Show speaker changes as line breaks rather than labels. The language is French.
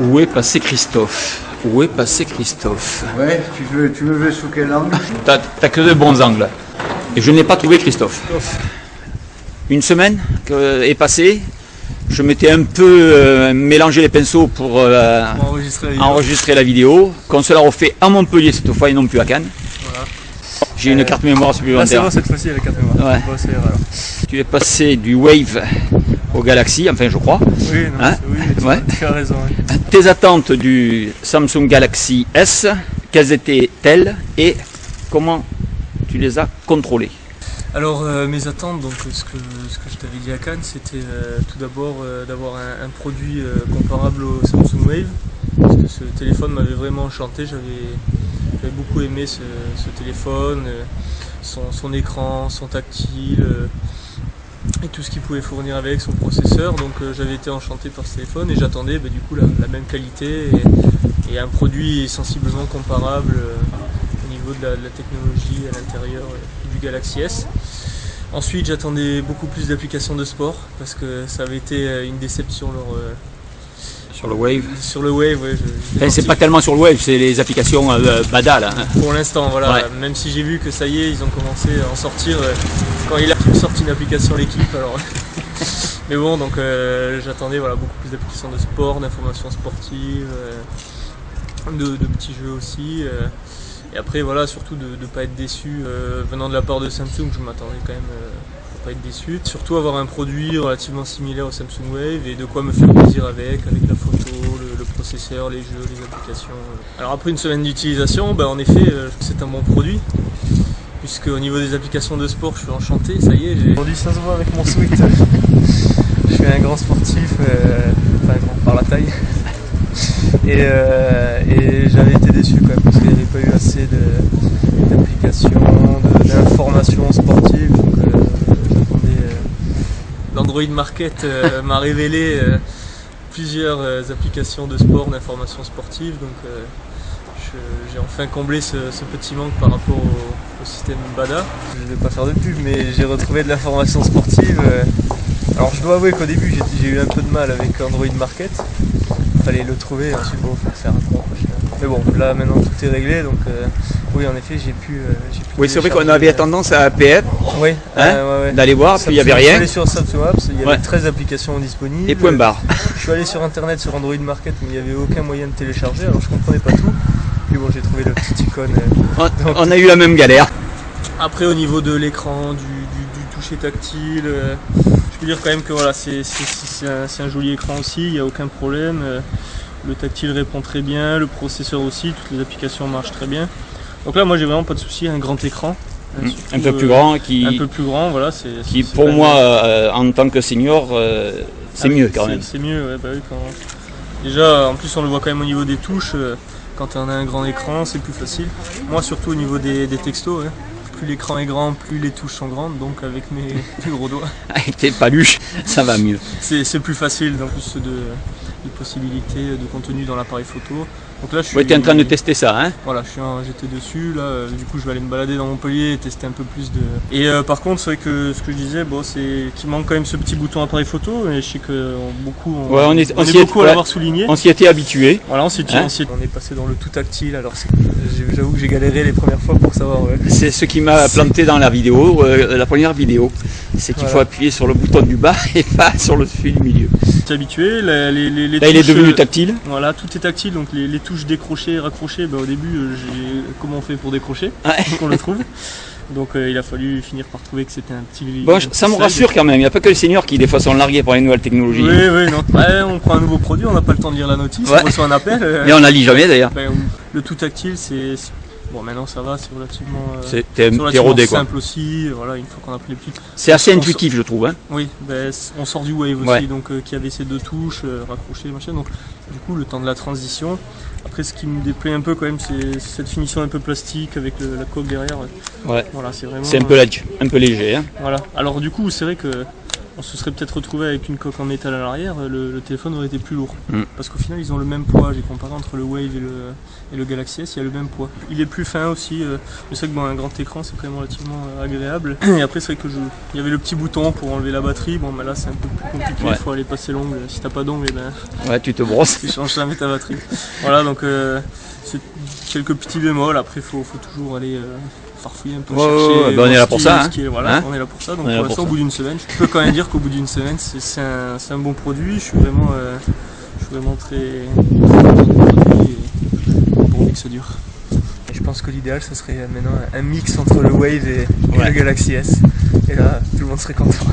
Où est passé Christophe? Où est passé Christophe?
Ouais, tu me veux sous quel angle?
T'as que de bons angles. Et je n'ai pas trouvé Christophe. Une semaine est passée. Je m'étais un peu mélangé les pinceaux pour enregistrer la vidéo. Qu'on se l'a refait à Montpellier cette fois et non plus à Cannes. Voilà. J'ai une carte mémoire supplémentaire.
C'est bon, cette fois-ci, la carte mémoire.
Ouais. Tu es passé du Wave au Galaxy, enfin je crois.
Oui, non,
hein?
Oui,
ouais.
Tu as raison. Oui.
Tes attentes du Samsung Galaxy S, quelles étaient-elles et comment tu les as contrôlées?
Alors mes attentes, donc ce que je t'avais dit à Cannes, c'était tout d'abord d'avoir un produit comparable au Samsung Wave, parce que ce téléphone m'avait vraiment enchanté. J'avais beaucoup aimé ce téléphone, son écran, son tactile et tout ce qu'il pouvait fournir avec, son processeur. Donc j'avais été enchanté par ce téléphone et j'attendais du coup la même qualité et un produit sensiblement comparable au niveau de la technologie à l'intérieur du Galaxy S. Ensuite j'attendais beaucoup plus d'applications de sport parce que ça avait été une déception
sur le Wave.
Sur le Wave, oui.
C'est pas tellement sur le Wave, c'est les applications Bada là.
Pour l'instant, voilà.
Ouais.
Même si j'ai vu que ça y est, ils ont commencé à en sortir quand il a sorti une application l'équipe. Alors. Mais bon, donc j'attendais beaucoup plus d'applications de sport, d'informations sportives, de petits jeux aussi. Et après, voilà, surtout de ne pas être déçu venant de la part de Samsung. Je m'attendais quand même à pas être déçu. Surtout avoir un produit relativement similaire au Samsung Wave et de quoi me faire plaisir avec la photo, le processeur, les jeux, les applications. Alors après une semaine d'utilisation, en effet, c'est un bon produit. Puisque au niveau des applications de sport, je suis enchanté, ça y est. Aujourd'hui, ça se voit avec mon sweat. Je suis un grand sportif, enfin grand par la taille. Et j'avais été déçu quand même parce qu'il n'y avait pas eu assez d'applications, d'informations sportives. Donc j'attendais. L'Android Market m'a révélé plusieurs applications de sport, d'informations sportives. Donc j'ai enfin comblé ce petit manque par rapport au système Bada. Je ne vais pas faire de pub, mais j'ai retrouvé de l'information sportive. Alors je dois avouer qu'au début j'ai eu un peu de mal avec Android Market. Il fallait le trouver, ensuite il faut faire un peu. Mais bon, là maintenant tout est réglé, donc oui en effet j'ai pu
oui, c'est vrai qu'on avait tendance à APF
ouais,
d'aller voir, puis il n'y avait rien.
Je suis allé sur Samsung Apps, il y avait 13 applications disponibles.
Et point barre.
Je suis allé sur internet sur Android Market, mais il n'y avait aucun moyen de télécharger, alors je comprenais pas tout. Puis bon, j'ai trouvé le petit icône.
On a eu la même galère.
Après au niveau de l'écran, du toucher tactile, je peux dire quand même que voilà, c'est un joli écran aussi, il n'y a aucun problème. Le tactile répond très bien, le processeur aussi, toutes les applications marchent très bien. Donc là moi j'ai vraiment pas de souci, un grand écran.
Un peu plus grand,
un peu plus grand, voilà.
Qui pour moi en tant que senior, c'est mieux quand même.
C'est mieux, ouais, oui, quand même. Déjà en plus on le voit quand même au niveau des touches, quand on a un grand écran c'est plus facile. Moi surtout au niveau des textos, hein. Plus l'écran est grand, plus les touches sont grandes, donc avec mes gros doigts.
Avec tes paluches, ça va mieux.
C'est plus facile, en plus de possibilités de contenu dans l'appareil photo. Donc là,
tu es en train de tester ça, hein?
Voilà, j'étais dessus, là, du coup je vais aller me balader dans Montpellier et tester un peu plus de... Et par contre, c'est vrai que ce que je disais, c'est qu'il manque quand même ce petit bouton appareil photo, et je sais que on est beaucoup à l'avoir souligné.
On s'y était habitué.
Voilà, on est passé dans le tout tactile, alors j'avoue que j'ai galéré les premières fois pour savoir...
C'est ce qui m'a planté dans la vidéo, la première vidéo. C'est qu'il faut appuyer sur le bouton du bas et pas sur le dessus du milieu.
Je suis habitué, là
il est devenu tactile.
Voilà, tout est tactile, donc les touches décrocher, raccrocher, au début, comment on fait pour décrocher, donc on le trouve. Donc il a fallu finir par trouver que c'était un petit...
Bon, ça me rassure quand même, il n'y a pas que les seniors qui des fois sont largués par les nouvelles technologies.
Oui, non. On prend un nouveau produit, on n'a pas le temps de lire la notice, on reçoit un appel.
Et on la lit jamais d'ailleurs.
Le tout tactile, c'est... Bon, maintenant ça va, c'est
relativement
rodé,
quoi.
Simple aussi, voilà, une fois qu'on a pris les petites...
C'est assez intuitif je trouve. Hein.
Oui, on sort du Wave aussi, donc qui avait ces deux touches, raccrocher, machin, donc du coup le temps de la transition. Après ce qui me déplaît un peu quand même, c'est cette finition un peu plastique avec la coque derrière.
Ouais.
Voilà, c'est vraiment...
C'est un peu léger. Hein.
Voilà, alors du coup c'est vrai que on se serait peut-être retrouvé avec une coque en métal à l'arrière, le téléphone aurait été plus lourd.
Mm.
Parce qu'au final, ils ont le même poids. J'ai comparé entre le Wave et le Galaxy S, il y a le même poids. Il est plus fin aussi. Je sais que bon, un grand écran, c'est quand même relativement agréable. Et après, c'est vrai que il y avait le petit bouton pour enlever la batterie. Bon, mais là, c'est un peu plus compliqué. Il faut aller passer l'ongle. Si t'as pas d'ongle,
ouais, tu te brosses.
Tu changes jamais ta batterie. Voilà, donc c'est quelques petits bémols. Après, faut toujours aller farfouiller un peu, chercher.
On est là pour ça.
Voilà, on est là pour ça. Donc pour l'instant, au bout d'une semaine, je peux quand même dire qu'au bout d'une semaine, c'est un bon produit. Je suis vraiment très content du produit et pour envie que ça dure. Et je pense que l'idéal, ça serait maintenant un mix entre le Wave et le Galaxy S. Et là, tout le monde serait content.